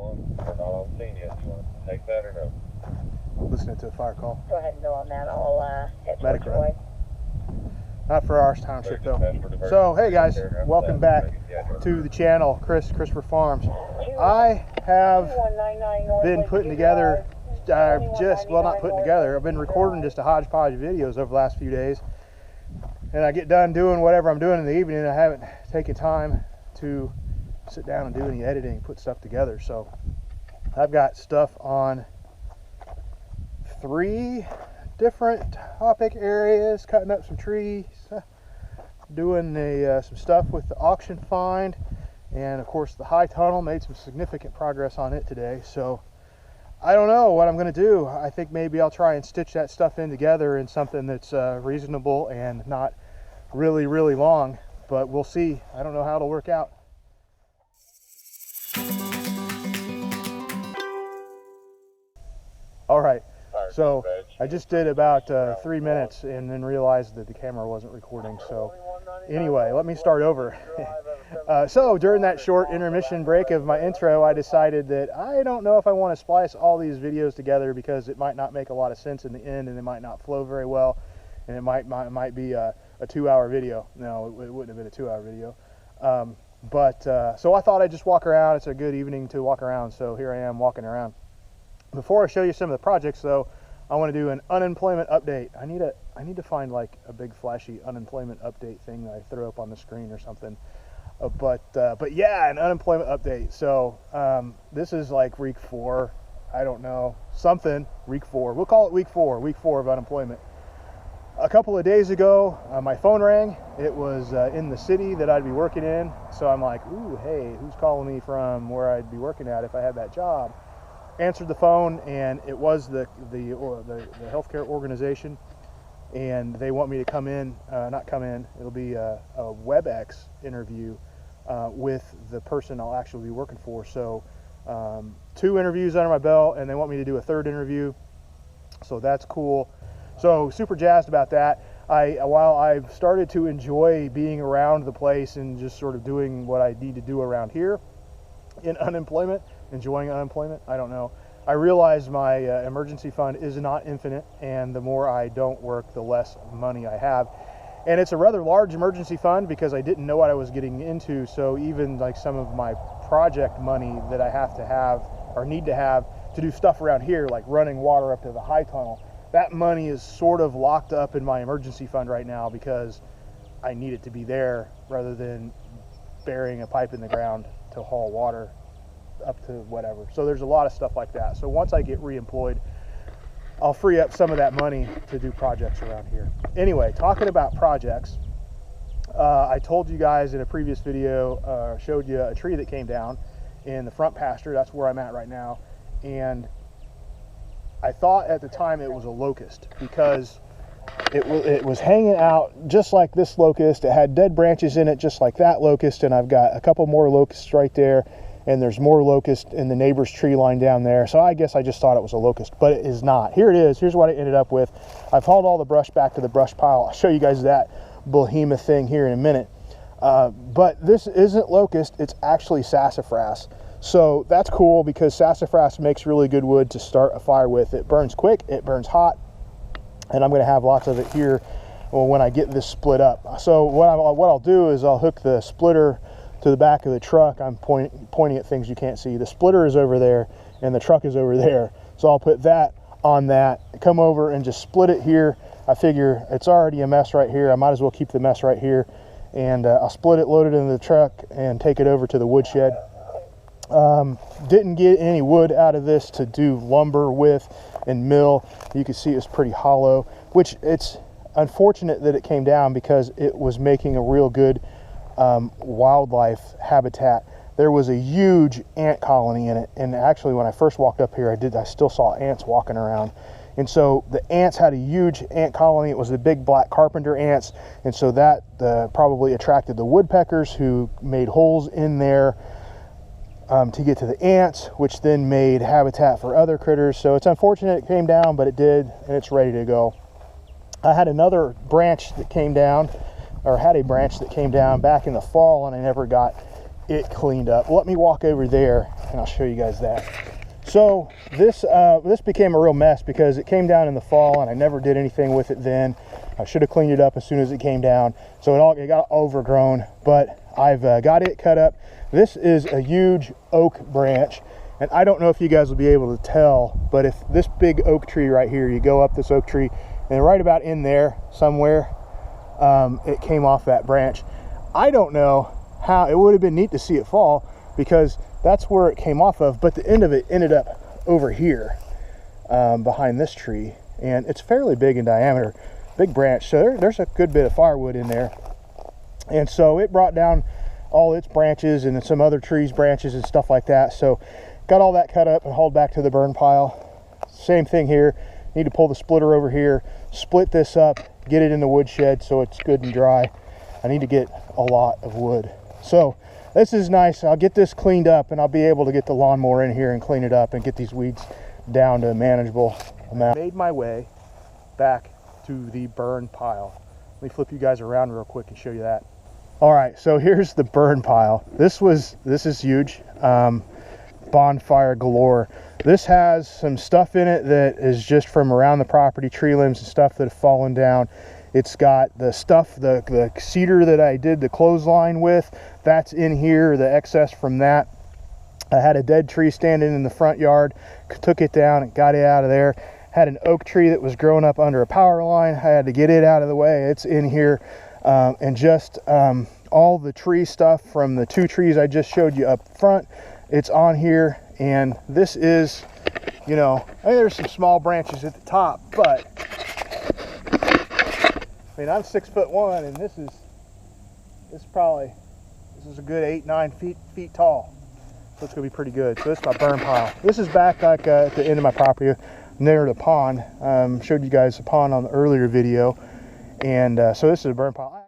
one. We're not on scene yet. You want to take that or no? Listening to a fire call. Go ahead and go on that. I'll head Medic towards your run. way. Not for our township though. So hey guys, welcome back to the channel, Christopher Farms. I have been putting together, not putting together, I've been recording just a hodgepodge of videos over the last few days. And I get done doing whatever I'm doing in the evening and I haven't taken time to sit down and do any editing, put stuff together. So I've got stuff on 3 different topic areas, cutting up some trees, doing some stuff with the auction find, and of course the high tunnel. Made some significant progress on it today. So I don't know what I'm going to do. I think maybe I'll try and stitch that stuff in together in something that's reasonable and not really long, but we'll see. I don't know how it'll work out. All right. So I just did about 3 minutes and then realized that the camera wasn't recording. So anyway, let me start over. So during that short intermission break of my intro, I decided that I don't know if I want to splice all these videos together because it might not make a lot of sense in the end and it might not flow very well, and it might be a 2-hour video. No, it wouldn't have been a 2-hour video. So I thought I'd just walk around. It's a good evening to walk around, so here I am walking around. Before I show you some of the projects though, I want to do an unemployment update. I need to find like a big flashy unemployment update thing that I throw up on the screen or something. But yeah, an unemployment update. So this is like week 4. I don't know, something, week 4. We'll call it week 4 of unemployment. A couple of days ago, my phone rang. It was in the city that I'd be working in. So I'm like, ooh, hey, who's calling me from where I'd be working at if I had that job? Answered the phone, and it was the healthcare organization, and they want me to come in, it'll be a WebEx interview with the person I'll actually be working for. So 2 interviews under my belt, and they want me to do a 3rd interview, so that's cool. So super jazzed about that. While I've started to enjoy being around the place and just sort of doing what I need to do around here in unemployment, enjoying unemployment, I don't know, I realize my emergency fund is not infinite, and the more I don't work, the less money I have. And it's a rather large emergency fund because I didn't know what I was getting into. So even like some of my project money that I have to have or need to have to do stuff around here, like running water up to the high tunnel, that money is sort of locked up in my emergency fund right now because I need it to be there rather than burying a pipe in the ground to haul water up to whatever. So there's a lot of stuff like that. So once I get reemployed, I'll free up some of that money to do projects around here. Anyway, talking about projects, I told you guys in a previous video, showed you a tree that came down in the front pasture. That's where I'm at right now. And I thought at the time it was a locust because it was hanging out just like this locust. It had dead branches in it just like that locust, and I've got a couple more locusts right there, and there's more locust in the neighbor's tree line down there. So I guess I just thought it was a locust, but it is not. Here it is. Here's what I ended up with. I've hauled all the brush back to the brush pile. I'll show you guys that behemoth thing here in a minute. But this isn't locust, it's actually sassafras. So that's cool because sassafras makes really good wood to start a fire with. It burns quick, it burns hot, and I'm gonna have lots of it here when I get this split up. So what I'll do is I'll hook the splitter to the back of the truck. I'm pointing at things you can't see. The splitter is over there and the truck is over there. So I'll put that on that, come over and just split it here. I figure it's already a mess right here. I might as well keep the mess right here. And I'll split it, load it into the truck, and take it over to the woodshed. Didn't get any wood out of this to do lumber with and mill. You can see it's pretty hollow, which it's unfortunate that it came down because it was making a real good wildlife habitat. There was a huge ant colony in it, and actually when I first walked up here, I still saw ants walking around. And so the ants had a huge ant colony. It was the big black carpenter ants, and so that probably attracted the woodpeckers, who made holes in there to get to the ants, which then made habitat for other critters. So it's unfortunate it came down, but it did, and it's ready to go. I had another branch that came down, or had a branch that came down back in the fall, and I never got it cleaned up. Let me walk over there and I'll show you guys that. So this became a real mess because it came down in the fall and I never did anything with it then. I should have cleaned it up as soon as it came down. So it got overgrown, but I've got it cut up. This is a huge oak branch, and I don't know if you guys will be able to tell, but if this big oak tree right here, you go up this oak tree and right about in there somewhere, it came off that branch. I don't know how. It would have been neat to see it fall because that's where it came off of, but the end of it ended up over here behind this tree, and it's fairly big in diameter, big branch, so there's a good bit of firewood in there. And so it brought down all its branches and some other trees branches and stuff like that. So got all that cut up and hauled back to the burn pile. Same thing here, need to pull the splitter over here, split this up, get it in the woodshed so it's good and dry. I need to get a lot of wood. So this is nice. I'll get this cleaned up and I'll be able to get the lawnmower in here and clean it up and get these weeds down to a manageable amount. Made my way back to the burn pile. Let me flip you guys around real quick and show you that. All right, so here's the burn pile. This is huge. Bonfire galore. This has some stuff in it that is just from around the property, tree limbs and stuff that have fallen down. It's got the stuff, the cedar that I did the clothesline with, that's in here, the excess from that. I had a dead tree standing in the front yard, took it down and got it out of there. Had an oak tree that was growing up under a power line. I had to get it out of the way. It's in here. And just all the tree stuff from the two trees I just showed you up front, it's on here. And this is, you know, I mean, there's some small branches at the top, but I mean, I'm 6'1", and this is a good 8-9 feet tall. So it's gonna be pretty good. So this is my burn pile. This is back like at the end of my property near the pond. Showed you guys the pond on the earlier video. And so this is a burn pile.